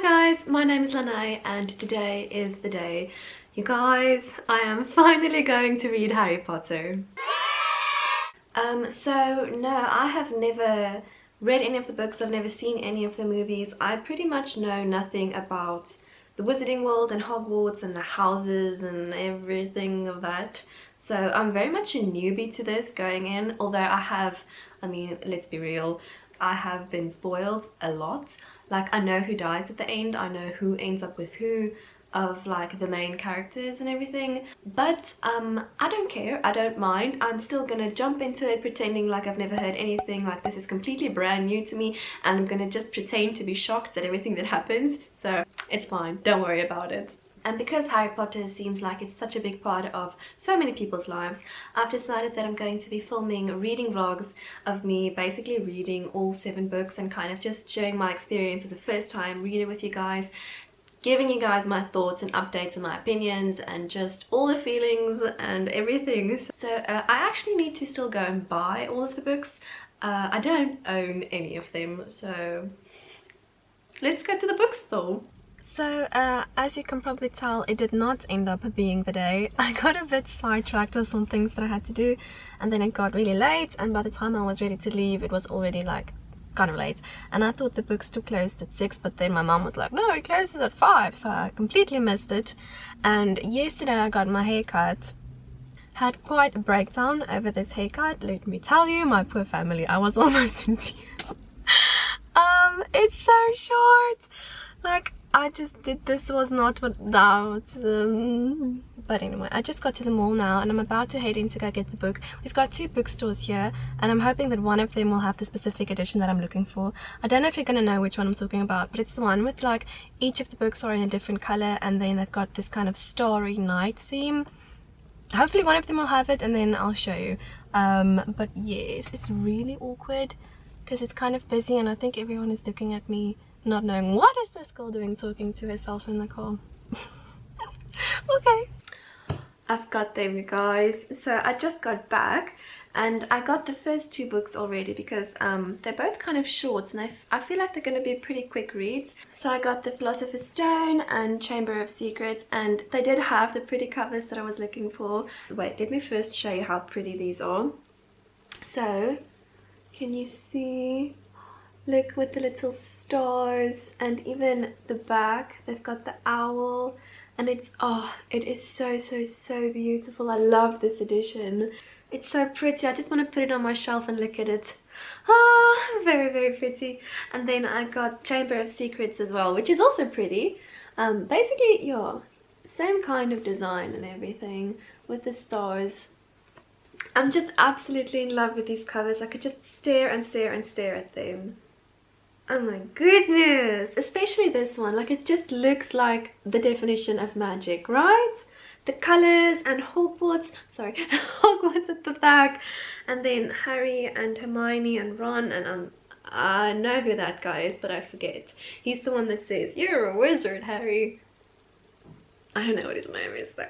Hi guys, my name is Lanae and today is the day. You guys, I am finally going to read Harry Potter. No, I have never read any of the books, I've never seen any of the movies. I pretty much know nothing about the Wizarding World and Hogwarts and the houses and everything of that. So I'm very much a newbie to this going in, although let's be real, I have been spoiled a lot. Like, I know who dies at the end, I know who ends up with who of like the main characters and everything, but I don't care, I don't mind. I'm still gonna jump into it pretending like I've never heard anything, like this is completely brand new to me, and I'm gonna just pretend to be shocked at everything that happens, so it's fine, don't worry about it. And because Harry Potter seems like it's such a big part of so many people's lives, I've decided that I'm going to be filming reading vlogs of me basically reading all 7 books and kind of just sharing my experience as a first time reader with you guys, giving you guys my thoughts and updates and my opinions and just all the feelings and everything. So I actually need to still go and buy all of the books. I don't own any of them, so let's go to the bookstore. So, as you can probably tell, it did not end up being the day. I got a bit sidetracked with some things that I had to do, and then it got really late, and by the time I was ready to leave, it was already like kind of late. And I thought the bookstore closed at 6, but then my mom was like, no, it closes at 5, so I completely missed it. And yesterday I got my hair cut. Had quite a breakdown over this haircut, let me tell you, my poor family. I was almost in tears. It's so short. Like, I just did, this was not what that but anyway, I just got to the mall now and I'm about to head in to go get the book. We've got 2 bookstores here and I'm hoping that one of them will have the specific edition that I'm looking for. I don't know if you're gonna know which one I'm talking about, but it's the one with like each of the books are in a different color and then they've got this kind of starry night theme. Hopefully one of them will have it and then I'll show you. But yes, it's really awkward because it's kind of busy and I think everyone is looking at me not knowing what is this girl doing talking to herself in the car. Okay, I've got them, you guys. So I just got back and I got the first 2 books already because they're both kind of short and I feel like they're going to be pretty quick reads. So I got the Philosopher's Stone and Chamber of Secrets, and they did have the pretty covers that I was looking for. Wait, let me first show you how pretty these are. So can you see? Look, with the little stars, and even the back they've got the owl, and it's, oh, it is so beautiful. I love this edition. It's so pretty. I just want to put it on my shelf and look at it. Ah, very pretty. And then I got Chamber of Secrets as well, which is also pretty. Basically, yeah, same kind of design and everything with the stars. I'm just absolutely in love with these covers. I could just stare and stare and stare at them. Oh my goodness, especially this one. Like, it just looks like the definition of magic, right? The colors and Hogwarts, sorry, Hogwarts at the back, and then Harry and Hermione and Ron, and I know who that guy is, but I forget. He's the one that says, "You're a wizard, Harry." I don't know what his name is though.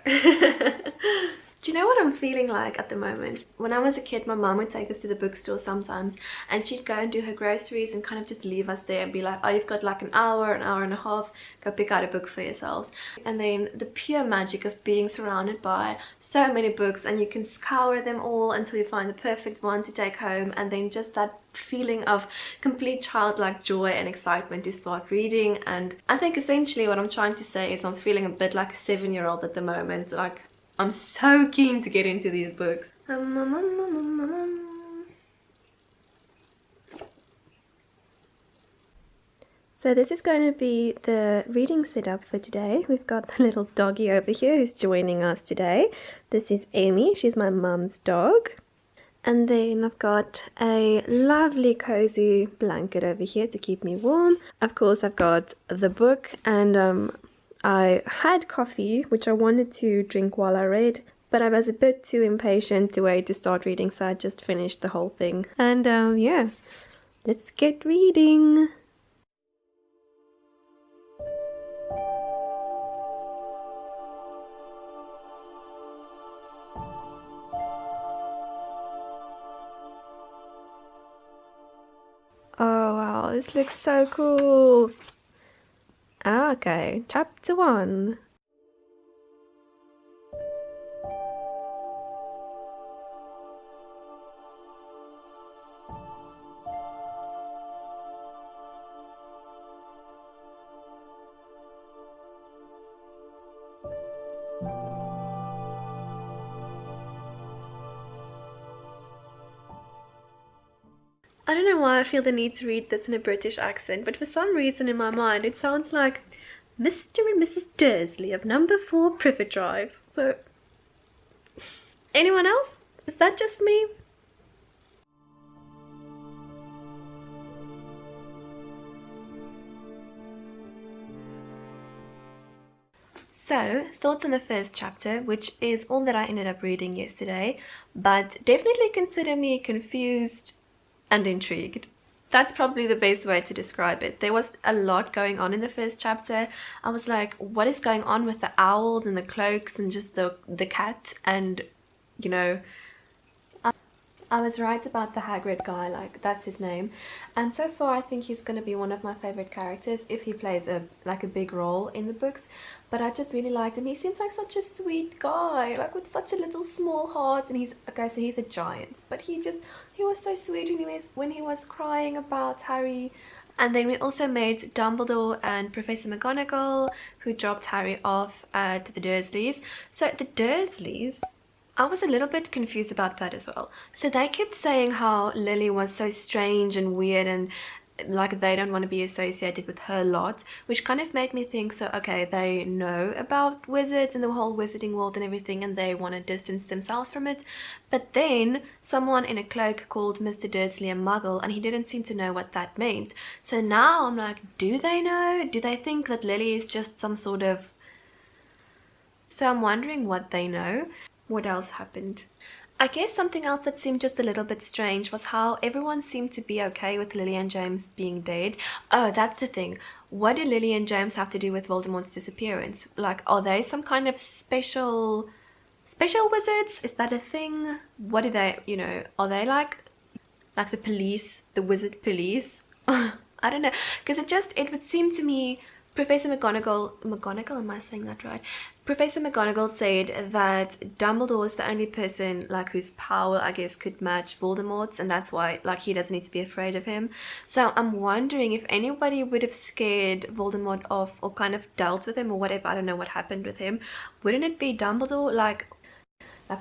Do you know what I'm feeling like at the moment? When I was a kid, my mom would take us to the bookstore sometimes and she'd go and do her groceries and kind of just leave us there and be like, oh, you've got like an hour and a half, go pick out a book for yourselves. And then the pure magic of being surrounded by so many books and you can scour them all until you find the perfect one to take home, and then just that feeling of complete childlike joy and excitement to start reading. And I think essentially what I'm trying to say is I'm feeling a bit like a 7-year-old at the moment. Like, I'm so keen to get into these books. So this is going to be the reading setup for today. We've got the little doggy over here who's joining us today. This is Amy, she's my mum's dog. And then I've got a lovely cozy blanket over here to keep me warm. Of course, I've got the book, and I had coffee, which I wanted to drink while I read, but I was a bit too impatient to wait to start reading, so I just finished the whole thing. And yeah, let's get reading. Oh wow, this looks so cool. Okay, chapter 1. I don't know why I feel the need to read this in a British accent, but for some reason in my mind it sounds like Mr. and Mrs. Dursley of number 4 Privet Drive. So, anyone else? Is that just me? So, thoughts on the first chapter, which is all that I ended up reading yesterday, but definitely consider me confused and intrigued. That's probably the best way to describe it. There was a lot going on in the first chapter. I was like, what is going on with the owls and the cloaks and just the cat and, you know, I was right about the Hagrid guy, like that's his name, and so far I think he's going to be one of my favorite characters if he plays a big role in the books. But I just really liked him. He seems like such a sweet guy, like with such a little small heart, and he's okay, so he's a giant, but he was so sweet when he was crying about Harry. And then we also met Dumbledore and Professor McGonagall, who dropped Harry off to the Dursleys. So the Dursleys, I was a little bit confused about that as well. So they kept saying how Lily was so strange and weird and like they don't want to be associated with her lot, which kind of made me think, so okay, they know about wizards and the whole wizarding world and everything and they want to distance themselves from it. But then someone in a cloak called Mr. Dursley a muggle and he didn't seem to know what that meant. So now I'm like, do they know? Do they think that Lily is just some sort of... So I'm wondering what they know. What else happened? I guess something else that seemed just a little bit strange was how everyone seemed to be okay with Lily and James being dead. Oh, that's the thing. What do Lily and James have to do with Voldemort's disappearance? Like, are they some kind of special wizards? Is that a thing? What do they, you know, are they like the police, the wizard police? I don't know, because it would seem to me Professor McGonagall, am I saying that right? Professor McGonagall said that Dumbledore is the only person like whose power I guess could match Voldemort's, and that's why like he doesn't need to be afraid of him. So I'm wondering if anybody would have scared Voldemort off or kind of dealt with him or whatever. I don't know what happened with him. Wouldn't it be Dumbledore? Like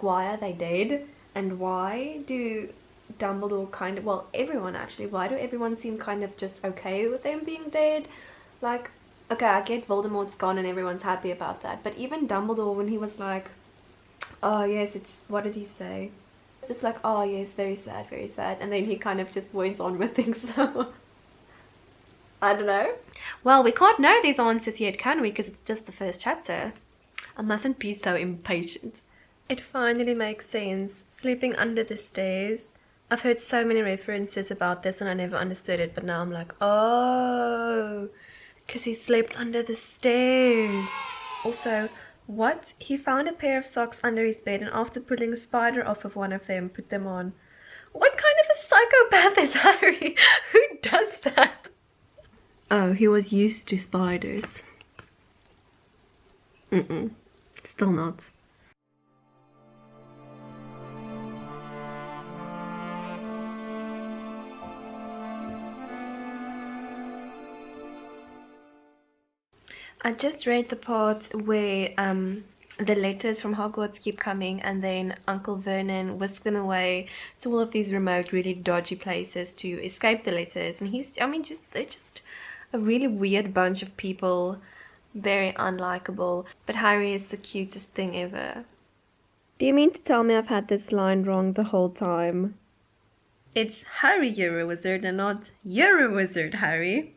why are they dead? And why do Dumbledore kind of, well, everyone actually, why do everyone seem kind of just okay with them being dead? Like, okay, I get Voldemort's gone and everyone's happy about that, but even Dumbledore, when he was like, oh yes, it's, what did he say? It's just like, oh yes, very sad, and then he kind of just went on with things, so I don't know. Well, we can't know these answers yet, can we? Because it's just the first chapter. I mustn't be so impatient. It finally makes sense. Sleeping under the stairs. I've heard so many references about this and I never understood it, but now I'm like, oh, because he slept under the stairs. Also, what? He found a pair of socks under his bed and after pulling a spider off of one of them, put them on. What kind of a psychopath is Harry? Who does that? Oh, he was used to spiders. Still not. I just read the part where the letters from Hogwarts keep coming and then Uncle Vernon whisks them away to all of these remote, really dodgy places to escape the letters. And they're just a really weird bunch of people, very unlikable. But Harry is the cutest thing ever. Do you mean to tell me I've had this line wrong the whole time? It's Harry, you're a wizard, and not you're a wizard, Harry.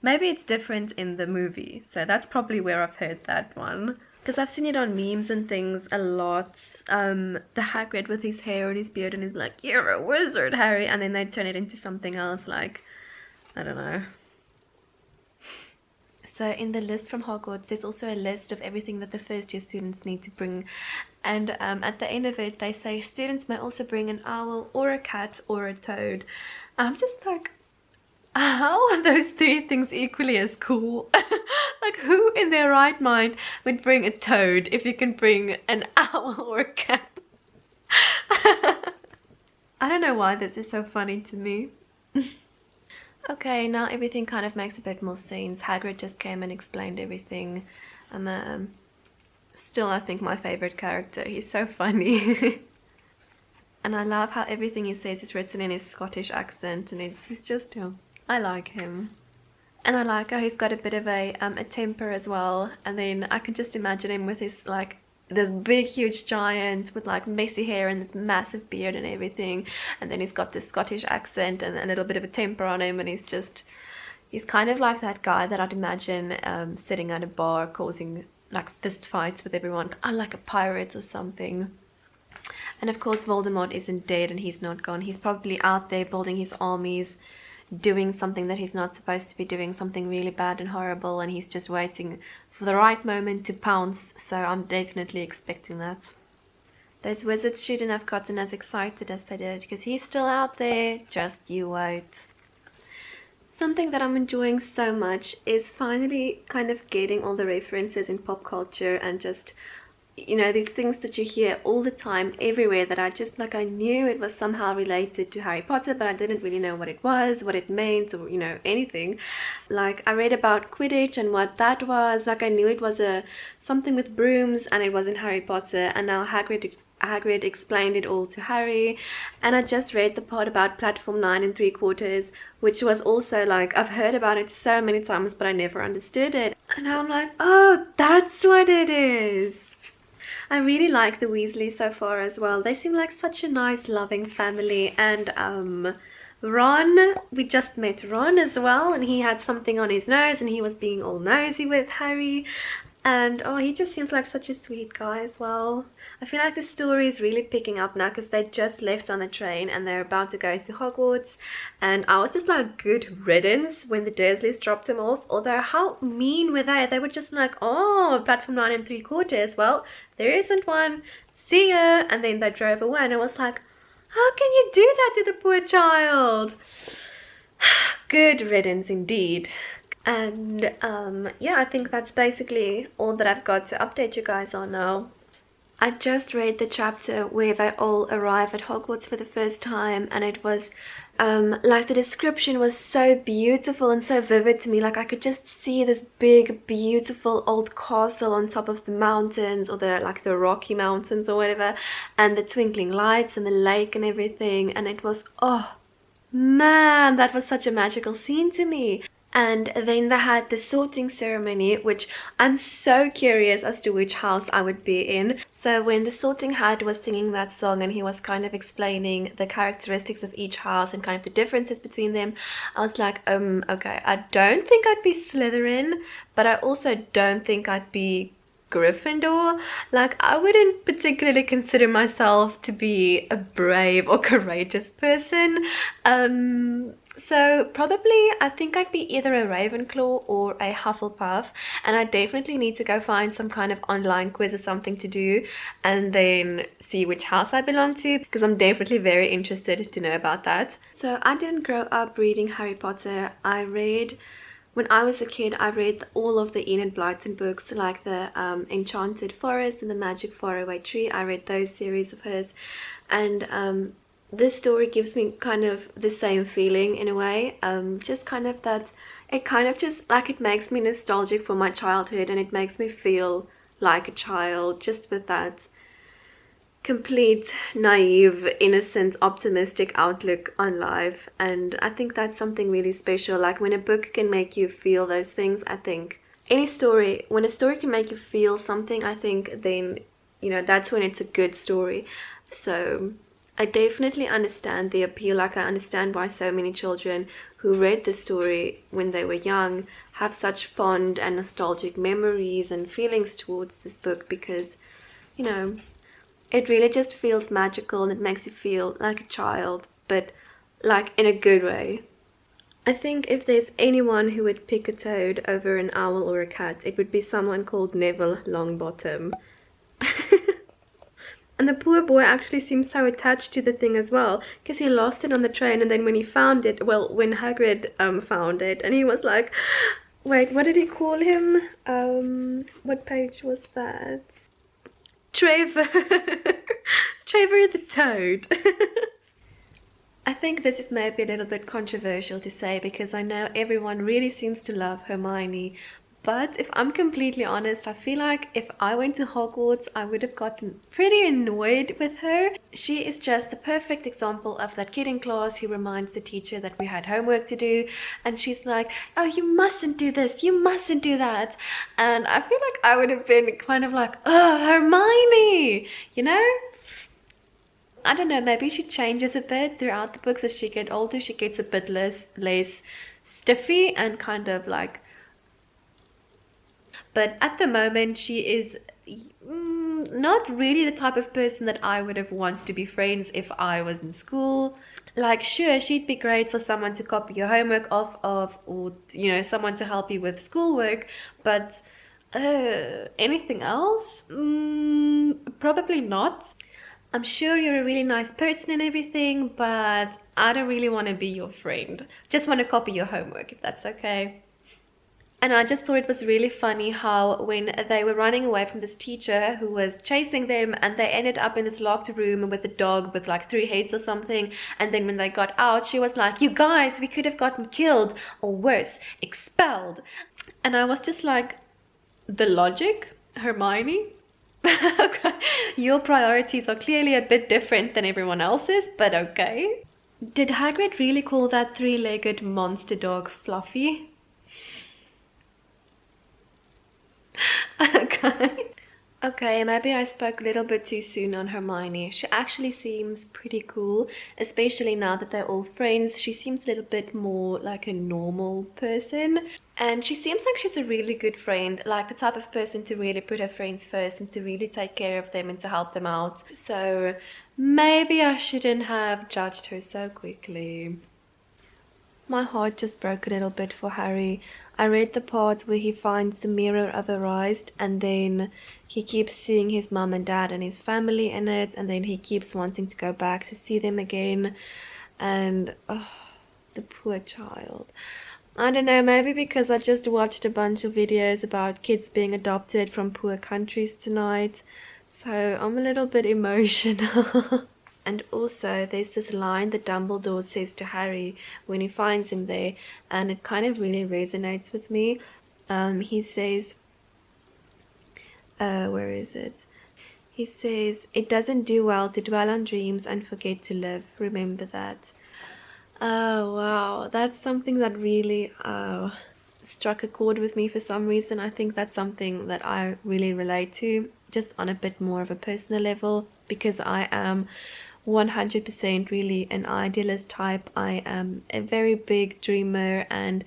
Maybe it's different in the movie, so that's probably where I've heard that one. Because I've seen it on memes and things a lot. The Hagrid with his hair and his beard and he's like, you're a wizard, Harry. And then they turn it into something else, like, I don't know. So in the list from Hogwarts, there's also a list of everything that the first year students need to bring. And at the end of it, they say students may also bring an owl or a cat or a toad. I'm just like, how are those three things equally as cool? Like, like, who in their right mind would bring a toad if you can bring an owl or a cat? I don't know why this is so funny to me. Okay, now everything kind of makes a bit more sense. Hagrid just came and explained everything. Still, I think my favorite character. He's so funny. And I love how everything he says is written in his Scottish accent, and he's just, I like him. And I like how he's got a bit of a temper as well. And then I can just imagine him with his, like, this big huge giant with like messy hair and this massive beard and everything, and then he's got this Scottish accent and a little bit of a temper on him, and he's kind of like that guy that I'd imagine sitting at a bar causing like fist fights with everyone, like a pirate or something. And of course Voldemort isn't dead and he's not gone. He's probably out there building his armies, doing something that he's not supposed to be doing, something really bad and horrible, and he's just waiting for the right moment to pounce. So I'm definitely expecting that. Those wizards shouldn't have gotten as excited as they did, because he's still out there, just you wait. Something that I'm enjoying so much is finally kind of getting all the references in pop culture, and just, you know, these things that you hear all the time everywhere that I knew it was somehow related to Harry Potter, but I didn't really know what it was, what it meant, or, you know, anything. Like, I read about Quidditch and what that was. Like, I knew it was something with brooms, and it was in Harry Potter, and now Hagrid explained it all to Harry. And I just read the part about platform 9 3/4, which was also like, I've heard about it so many times, but I never understood it. And now I'm like, oh, that's what it is. I really like the Weasleys so far as well. They seem like such a nice, loving family. And Ron, we just met Ron as well, and he had something on his nose and he was being all nosy with Harry. And oh, he just seems like such a sweet guy as well. I feel like the story is really picking up now, because they just left on the train and they're about to go to Hogwarts. And I was just like, good riddance when the Dursleys dropped him off. Although, how mean were they? They were just like, oh, platform 9 3/4. Well, there isn't one. See ya. And then they drove away, and I was like, how can you do that to the poor child? Good riddance indeed. And yeah, I think that's basically all that I've got to update you guys on now. I just read the chapter where they all arrive at Hogwarts for the first time, and it was like, the description was so beautiful and so vivid to me. Like, I could just see this big beautiful old castle on top of the mountains, or the Rocky Mountains or whatever, and the twinkling lights and the lake and everything. And it was, oh man, that was such a magical scene to me. And then they had the sorting ceremony, which I'm so curious as to which house I would be in. So when the sorting hat was singing that song and he was kind of explaining the characteristics of each house and kind of the differences between them, I was like, okay, I don't think I'd be Slytherin, but I also don't think I'd be Gryffindor. Like, I wouldn't particularly consider myself to be a brave or courageous person. So probably I think I'd be either a Ravenclaw or a Hufflepuff, and I definitely need to go find some kind of online quiz or something to do, and then see which house I belong to, because I'm definitely very interested to know about that. So I didn't grow up reading Harry Potter. When I was a kid, I read all of the Enid Blyton books, like the Enchanted Forest and the Magic Faraway Tree. I read those series of hers, and this story gives me kind of the same feeling in a way. Just kind of that, it kind of just like, it makes me nostalgic for my childhood, and it makes me feel like a child, just with that complete, naive, innocent, optimistic outlook on life. And I think that's something really special. Like, when a book can make you feel those things, I think when a story can make you feel something, I think then, you know, that's when it's a good story. So I definitely understand the appeal. Like, I understand why so many children who read the story when they were young have such fond and nostalgic memories and feelings towards this book, because, you know, it really just feels magical and it makes you feel like a child, but like in a good way. I think if there's anyone who would pick a toad over an owl or a cat, it would be someone called Neville Longbottom. And the poor boy actually seems so attached to the thing as well, because he lost it on the train, and then when he found it, well, when Hagrid found it, and he was like, Wait, what did he call him? What page was that? Trevor. Trevor the Toad. I think this is maybe a little bit controversial to say because I know everyone really seems to love Hermione, but if I'm completely honest, I feel like if I went to Hogwarts, I would have gotten pretty annoyed with her. She is just the perfect example of that kid in class who reminds the teacher that we had homework to do, and she's like, oh, you mustn't do this, you mustn't do that. And I feel like I would have been kind of like, oh, Hermione, you know? I don't know, maybe she changes a bit throughout the books as she gets older. She gets a bit less stiffy and kind of like, but at the moment she is not really the type of person that I would have wanted to be friends if I was in school. Like, sure, she'd be great for someone to copy your homework off of, or, you know, someone to help you with schoolwork, but anything else? Probably not. I'm sure you're a really nice person and everything, but I don't really want to be your friend. Just want to copy your homework, if that's okay. And I just thought it was really funny how when they were running away from this teacher who was chasing them, and they ended up in this locked room with a dog with like 3 heads or something, and then when they got out, she was like, you guys, we could have gotten killed, or worse, expelled. And I was just like, the logic, Hermione? Okay. Your priorities are clearly a bit different than everyone else's, but okay. Did Hagrid really call that 3-legged monster dog Fluffy? Okay. Okay, maybe I spoke a little bit too soon on Hermione. She actually seems pretty cool, especially now that they're all friends. She seems a little bit more like a normal person. And she seems like she's a really good friend, like the type of person to really put her friends first and to really take care of them and to help them out. So maybe I shouldn't have judged her so quickly. My heart just broke a little bit for Harry. I read the part where he finds the Mirror of Erised, and then he keeps seeing his mum and dad and his family in it, and then he keeps wanting to go back to see them again. And oh, the poor child. I don't know, maybe because I just watched a bunch of videos about kids being adopted from poor countries tonight, so I'm a little bit emotional. And also there's this line that Dumbledore says to Harry when he finds him there, and it kind of really resonates with me. He says, where is it? He says, it doesn't do well to dwell on dreams and forget to live. Remember that. Oh wow, that's something that really struck a chord with me for some reason. I think that's something that I really relate to, just on a bit more of a personal level, because I am 100% really an idealist type. I am a very big dreamer, and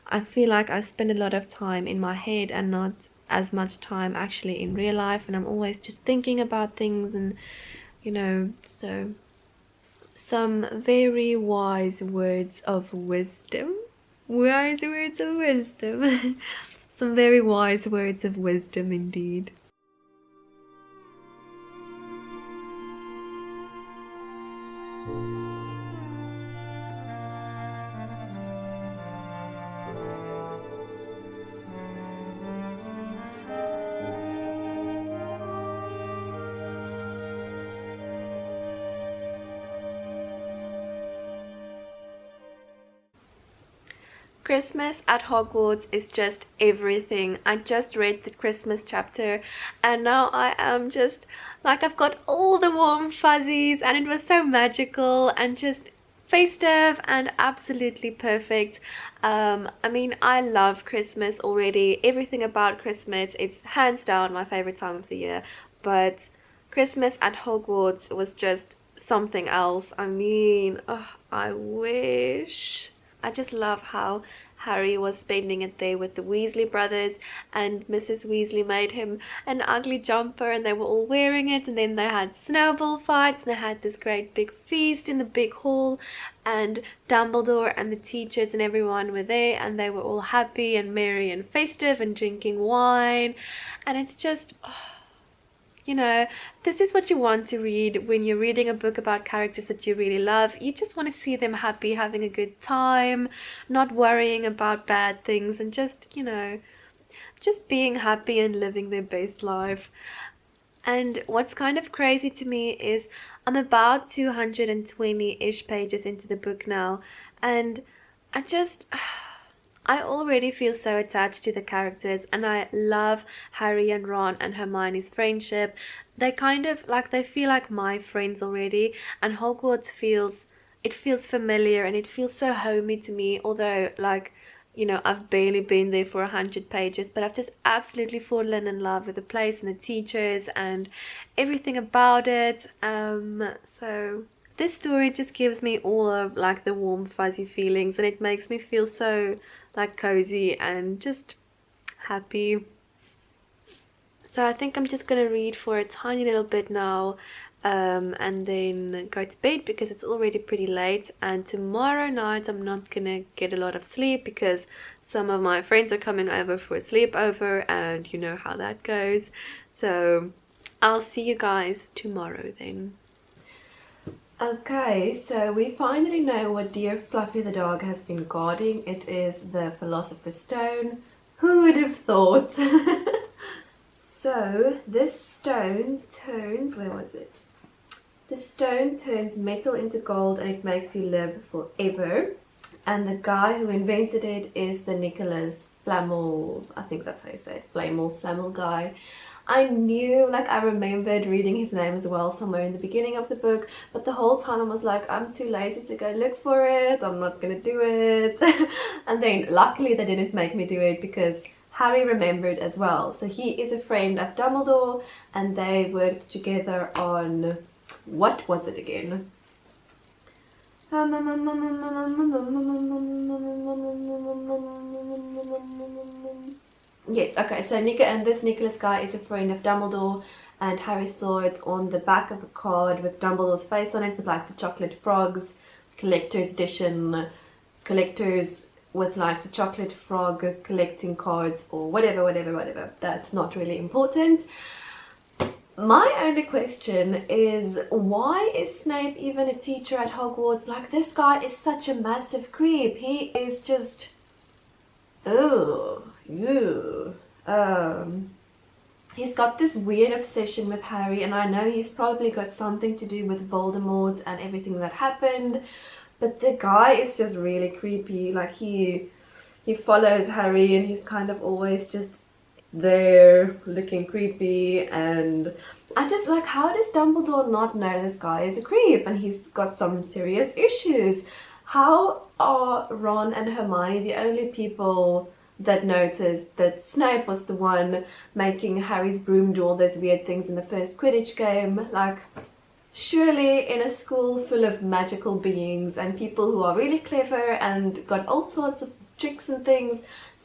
I feel like I spend a lot of time in my head and not as much time actually in real life, and I'm always just thinking about things, and you know, so some very wise words of wisdom. Wise words of wisdom. Some very wise words of wisdom indeed. Christmas at Hogwarts is just everything. I just read the Christmas chapter, and now I am just like, I've got all the warm fuzzies, and it was so magical and just festive and absolutely perfect. I mean, I love Christmas already. Everything about Christmas, it's hands down my favorite time of the year, but Christmas at Hogwarts was just something else. I mean, oh, I wish. I just love how Harry was spending it there with the Weasley brothers, and Mrs. Weasley made him an ugly jumper and they were all wearing it, and then they had snowball fights and they had this great big feast in the big hall, and Dumbledore and the teachers and everyone were there, and they were all happy and merry and festive and drinking wine, and it's just, oh, you know, this is what you want to read when you're reading a book about characters that you really love. You just want to see them happy, having a good time, not worrying about bad things, and just, you know, just being happy and living their best life. And what's kind of crazy to me is I'm about 220-ish pages into the book now, and I already feel so attached to the characters, and I love Harry and Ron and Hermione's friendship. They kind of like, they feel like my friends already, and Hogwarts feels familiar and it feels so homey to me, although like, you know, I've barely been there for 100 pages, but I've just absolutely fallen in love with the place and the teachers and everything about it. So this story just gives me all of like the warm fuzzy feelings, and it makes me feel so like cozy and just happy. So I think I'm just gonna read for a tiny little bit now, and then go to bed because it's already pretty late, and tomorrow night I'm not gonna get a lot of sleep because some of my friends are coming over for a sleepover, and you know how that goes. So I'll see you guys tomorrow then. Okay, so we finally know what dear Fluffy the dog has been guarding. It is the Philosopher's Stone. Who would have thought? So this stone turns, where was it? The stone turns metal into gold and it makes you live forever. And the guy who invented it is the Nicholas Flamel, I think that's how you say it, Flamel guy. I knew, like, I remembered reading his name as well somewhere in the beginning of the book, but the whole time I was like, I'm too lazy to go look for it, I'm not gonna do it. And then luckily they didn't make me do it because Harry remembered as well. So he is a friend of Dumbledore and they worked together on, what was it again? Yeah, okay, so this Nicholas guy is a friend of Dumbledore, and Harry saw it on the back of a card with Dumbledore's face on it with like the chocolate frogs, collector's edition, collectors with like the chocolate frog collecting cards or whatever. That's not really important. My only question is, why is Snape even a teacher at Hogwarts? Like, this guy is such a massive creep. He is just... oh, ew. He's got this weird obsession with Harry, and I know he's probably got something to do with Voldemort and everything that happened, but the guy is just really creepy. Like, he follows Harry and he's kind of always just there looking creepy, and I just like, how does Dumbledore not know this guy is a creep and he's got some serious issues? How are Ron and Hermione the only people that noticed that Snape was the one making Harry's broom do all those weird things in the first Quidditch game? Like, surely in a school full of magical beings and people who are really clever and got all sorts of tricks and things,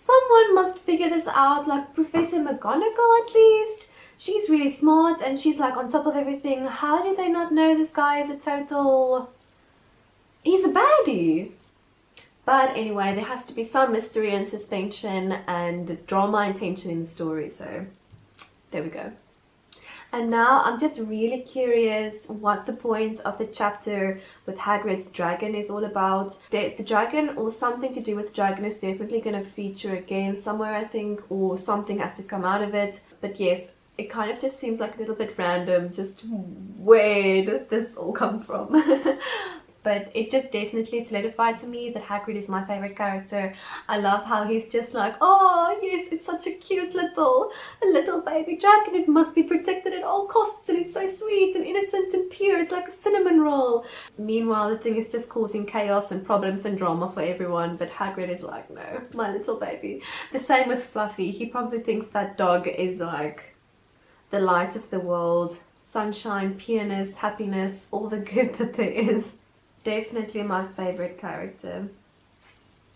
someone must figure this out, like Professor McGonagall at least. She's really smart and she's like on top of everything. How do they not know this guy is a total... he's a baddie? But anyway, there has to be some mystery and suspension and drama and tension in the story, so there we go. And now I'm just really curious what the point of the chapter with Hagrid's dragon is all about. The dragon, or something to do with the dragon, is definitely going to feature again somewhere, I think, or something has to come out of it. But yes, it kind of just seems like a little bit random, just where does this all come from? But it just definitely solidified to me that Hagrid is my favorite character. I love how he's just like, oh yes, it's such a cute little baby dragon. It must be protected at all costs, and it's so sweet and innocent and pure. It's like a cinnamon roll. Meanwhile, the thing is just causing chaos and problems and drama for everyone. But Hagrid is like, no, my little baby. The same with Fluffy. He probably thinks that dog is like the light of the world. Sunshine, pureness, happiness, all the good that there is. Definitely my favorite character.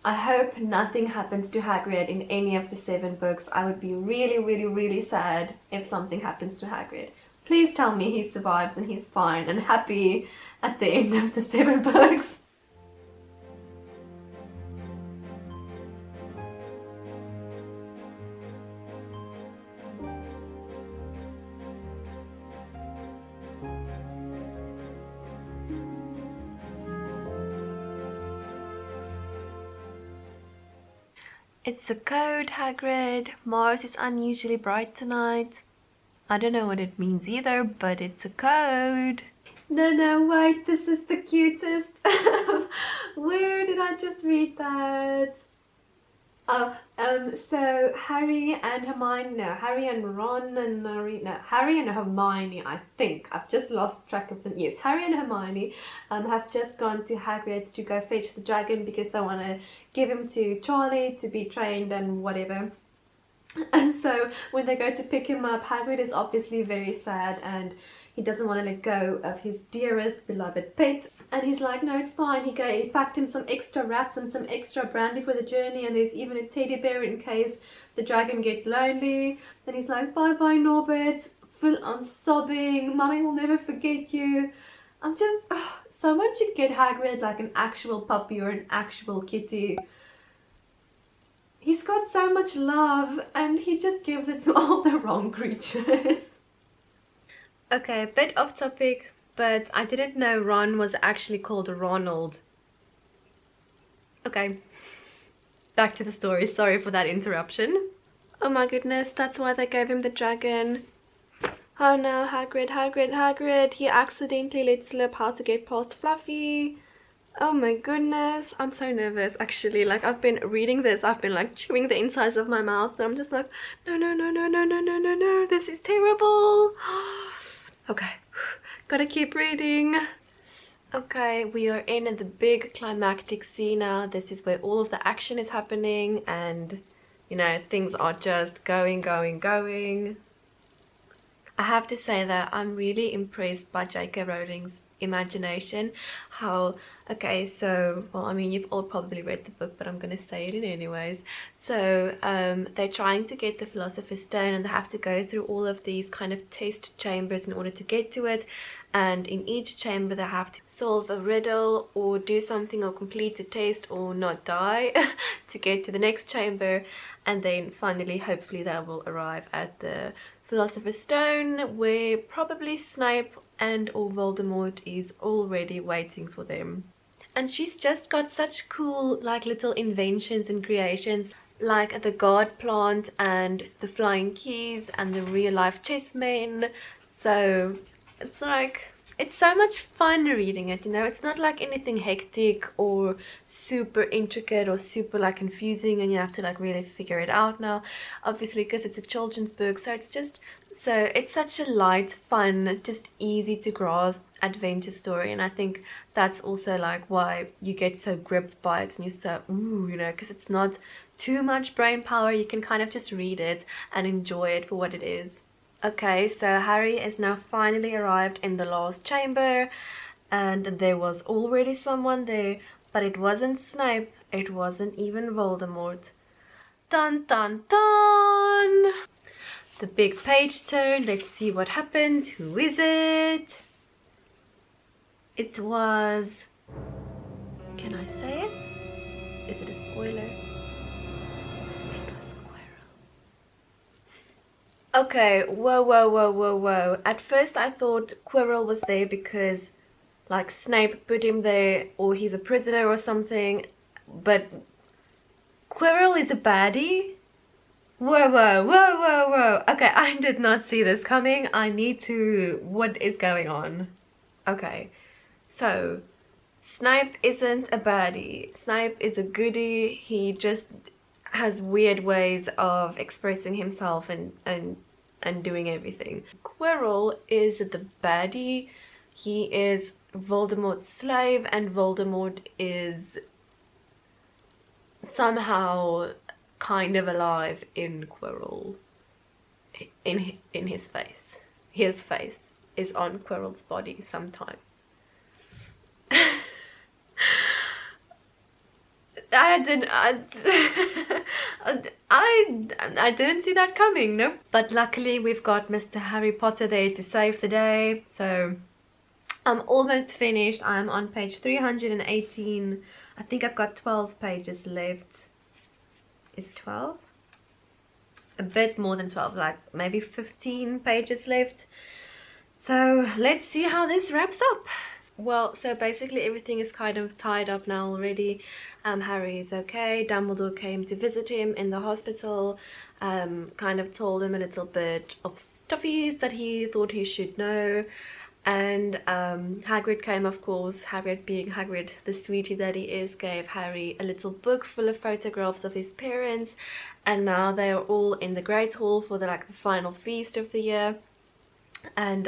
I hope nothing happens to Hagrid in any of the 7 books. I would be really sad if something happens to Hagrid. Please tell me he survives and he's fine and happy at the end of the 7 books. It's a code, Hagrid. Mars is unusually bright tonight. I don't know what it means either, but it's a code. No, wait, this is the cutest. Where did I just read that? Oh, so Harry and Hermione, no, Harry and Ron and Harry and Hermione, I think. I've just lost track of them. Yes, Harry and Hermione have just gone to Hagrid to go fetch the dragon because they want to give him to Charlie to be trained and whatever. And so when they go to pick him up, Hagrid is obviously very sad and he doesn't want to let go of his dearest beloved pet. And he's like, no, it's fine. He packed him some extra rats and some extra brandy for the journey, and there's even a teddy bear in case the dragon gets lonely. Then he's like, bye bye Norbert, full on sobbing, Mummy will never forget you. I'm just, someone should get Hagrid like an actual puppy or an actual kitty. He's got so much love and he just gives it to all the wrong creatures. Okay, a bit off topic, but I didn't know Ron was actually called Ronald. Okay, back to the story. Sorry for that interruption. Oh my goodness, that's why they gave him the dragon. Oh no, Hagrid, he accidentally let slip how to get past Fluffy. Oh my goodness, I'm so nervous actually. Like, I've been reading this, I've been like chewing the insides of my mouth, and I'm just like, no, this is terrible. Okay, gotta keep reading. Okay, we are in the big climactic scene now. This is where all of the action is happening and, you know, things are just going. I have to say that I'm really impressed by J.K. Rowling's imagination. How, okay, so, well, I mean, you've all probably read the book, but I'm gonna say it in anyways. So they're trying to get the philosopher's stone, and they have to go through all of these kind of test chambers in order to get to it, and in each chamber they have to solve a riddle or do something or complete a test or not die to get to the next chamber, and then finally hopefully they will arrive at the philosopher's stone, where probably Snape and or Voldemort is already waiting for them. And she's just got such cool like little inventions and creations, like the guard plant and the flying keys and the real life chessmen. So it's like, it's so much fun reading it, you know. It's not like anything hectic or super intricate or super like confusing and you have to like really figure it out now, obviously, because it's a children's book. So it's just, so it's such a light, fun, just easy to grasp adventure story, and I think that's also like why you get so gripped by it and you're so ooh, you know, because it's not too much brain power. You can kind of just read it and enjoy it for what it is. Okay, so Harry is now finally arrived in the last chamber, and there was already someone there, but it wasn't Snape, it wasn't even Voldemort. Dun dun dun! The big page turn, let's see what happens. Who is it? It was... Can I say it? Is it a spoiler? Okay, whoa. At first I thought Quirrell was there because like Snape put him there or he's a prisoner or something, but Quirrell is a baddie? Whoa. Okay, I did not see this coming. I need to... What is going on? Okay, so Snape isn't a baddie. Snape is a goodie. He just has weird ways of expressing himself and doing everything. Quirrell is the baddie. He is Voldemort's slave, and Voldemort is somehow kind of alive in Quirrell, in his face. His face is on Quirrell's body sometimes. I didn't see that coming, no. But luckily we've got Mr. Harry Potter there to save the day. So I'm almost finished. I'm on page 318. I think I've got 12 pages left. Is it 12? A bit more than 12, like maybe 15 pages left. So let's see how this wraps up. Well, so basically everything is kind of tied up now already. Harry is okay. Dumbledore came to visit him in the hospital, kind of told him a little bit of stuffies that he thought he should know. And Hagrid came, of course. Hagrid, being Hagrid, the sweetie that he is, gave Harry a little book full of photographs of his parents. And now they are all in the Great Hall for the final feast of the year. And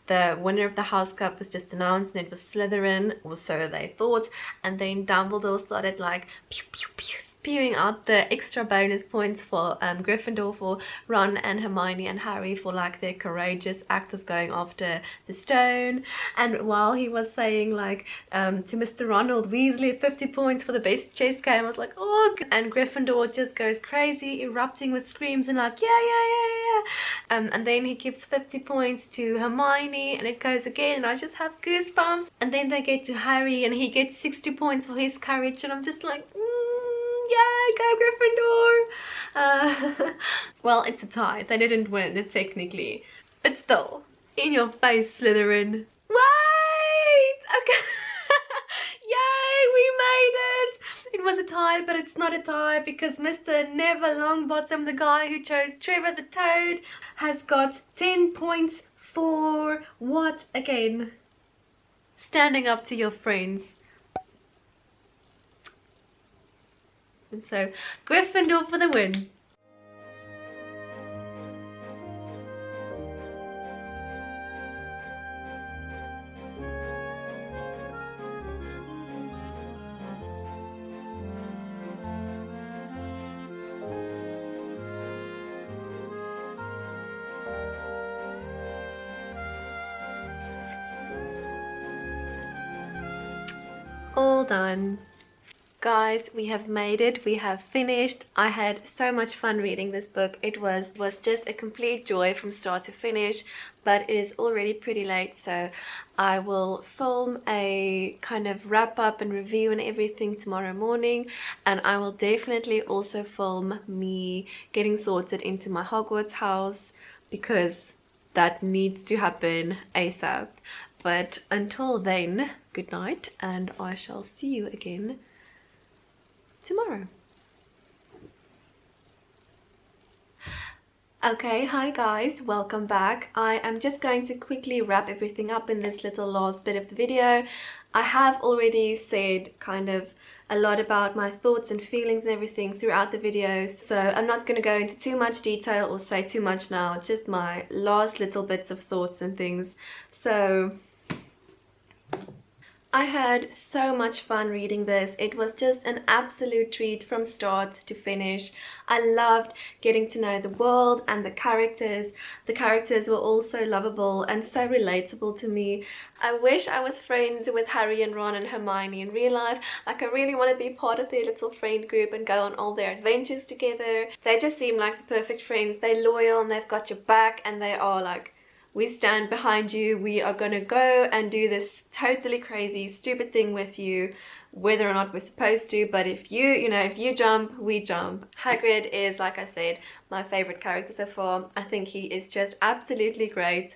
the winner of the House Cup was just announced, and it was Slytherin, or so they thought. And then Dumbledore started like pew pew pew spewing out the extra bonus points for Gryffindor, for Ron and Hermione and Harry, for like their courageous act of going after the stone. And while he was saying like to Mr. Ronald Weasley, 50 points for the best chess game, I was like, oh, and Gryffindor just goes crazy, erupting with screams and like, yeah. And then he gives 50 points to Hermione, and it goes again, and I just have goosebumps. And then they get to Harry, and he gets 60 points for his courage, and I'm just like, yay, go Gryffindor! Well, it's a tie. They didn't win, technically. But still, in your face, Slytherin. Wait! Okay. Yay, we made it! It was a tie, but it's not a tie because Mr. Neville Longbottom, the guy who chose Trevor the Toad, has got 10 points for what again? Standing up to your friends. And so, Gryffindor for the win. All done. Guys, we have made it. We have finished. I had so much fun reading this book. It was just a complete joy from start to finish, but it is already pretty late, so I will film a kind of wrap up and review and everything tomorrow morning, and I will definitely also film me getting sorted into my Hogwarts house because that needs to happen ASAP. But until then, good night, and I shall see you again tomorrow. Okay, hi guys, welcome back. I am just going to quickly wrap everything up in this little last bit of the video. I have already said kind of a lot about my thoughts and feelings and everything throughout the videos, so I'm not going to go into too much detail or say too much now, just my last little bits of thoughts and things. So I had so much fun reading this. It was just an absolute treat from start to finish. I loved getting to know the world and the characters. The characters were all so lovable and so relatable to me. I wish I was friends with Harry and Ron and Hermione in real life. Like, I really want to be part of their little friend group and go on all their adventures together. They just seem like the perfect friends. They're loyal and they've got your back, and they are like, we stand behind you, we are gonna go and do this totally crazy, stupid thing with you, whether or not we're supposed to, but if you jump, we jump. Hagrid is, like I said, my favorite character so far. I think he is just absolutely great.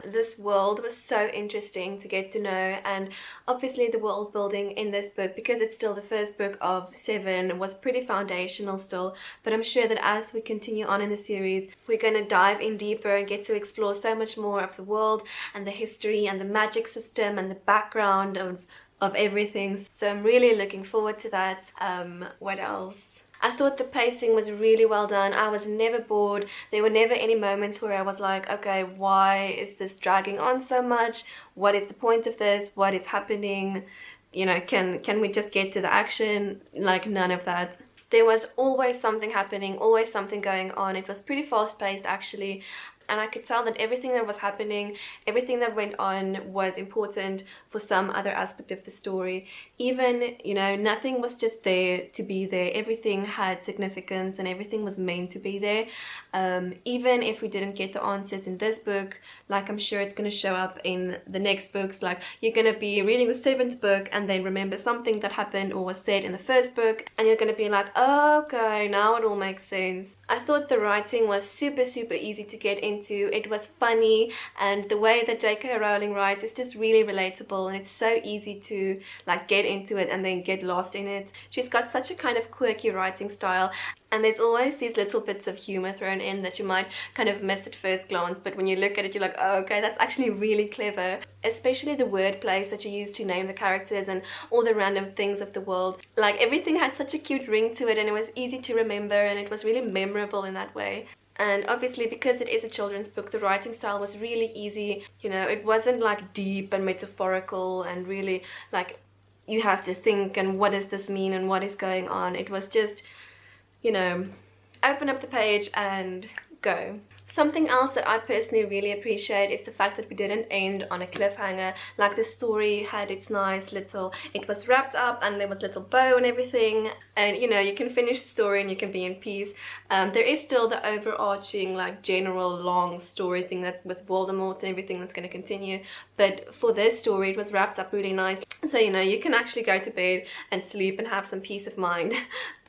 This world was so interesting to get to know, and obviously the world building in this book, because it's still the first book of 7, was pretty foundational still, but I'm sure that as we continue on in the series, we're going to dive in deeper and get to explore so much more of the world and the history and the magic system and the background of everything. So I'm really looking forward to that. What else? I thought the pacing was really well done. I was never bored. There were never any moments where I was like, okay, why is this dragging on so much? What is the point of this? What is happening? You know, can we just get to the action? Like, none of that. There was always something happening, always something going on. It was pretty fast-paced actually. And I could tell that everything that was happening, everything that went on was important for some other aspect of the story. Even, you know, nothing was just there to be there. Everything had significance and everything was meant to be there. Even if we didn't get the answers in this book, like I'm sure it's going to show up in the next books. Like, you're going to be reading the 7th book and then remember something that happened or was said in the 1st book, and you're going to be like, oh, okay, now it all makes sense. I thought the writing was super easy to get into. It was funny, and the way that J.K. Rowling writes is just really relatable, and it's so easy to like get into it and then get lost in it. She's got such a kind of quirky writing style, and there's always these little bits of humor thrown in that you might kind of miss at first glance, but when you look at it you're like, oh, okay, that's actually really clever. Especially the word plays that she used to name the characters and all the random things of the world. Like, everything had such a cute ring to it, and it was easy to remember, and it was really memorable in that way. And obviously, because it is a children's book, the writing style was really easy. You know, it wasn't like deep and metaphorical and really like you have to think and what does this mean and what is going on. It was just, you know, open up the page and go. Something else that I personally really appreciate is the fact that we didn't end on a cliffhanger. Like, the story had its nice little, it was wrapped up and there was little bow and everything, and you know, you can finish the story and you can be in peace. There is still the overarching like general long story thing that's with Voldemort and everything that's going to continue, but for this story it was wrapped up really nice, so you know, you can actually go to bed and sleep and have some peace of mind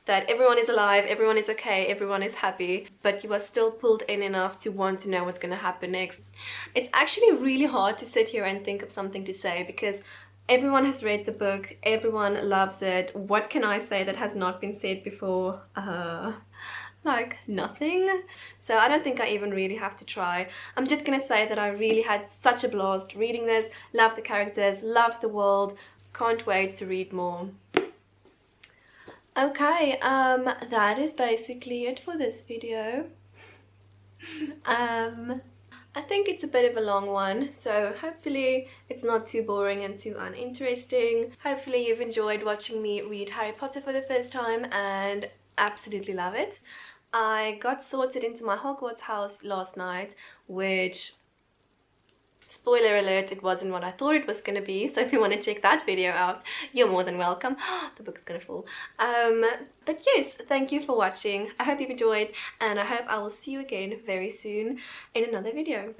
that everyone is alive, everyone is okay, everyone is happy, but you are still pulled in enough to want to know what's going to happen next. It's actually really hard to sit here and think of something to say because everyone has read the book, everyone loves it. What can I say that has not been said before? Like nothing. So I don't think I even really have to try. I'm just gonna say that I really had such a blast reading this, love the characters, love the world, can't wait to read more. Okay, that is basically it for this video. I think it's a bit of a long one, so hopefully it's not too boring and too uninteresting. Hopefully you've enjoyed watching me read Harry Potter for the first time and absolutely love it. I got sorted into my Hogwarts house last night, which, spoiler alert, it wasn't what I thought it was going to be, so if you want to check that video out, you're more than welcome. The book's gonna fall. But yes, thank you for watching. I hope you've enjoyed, and I hope I will see you again very soon in another video.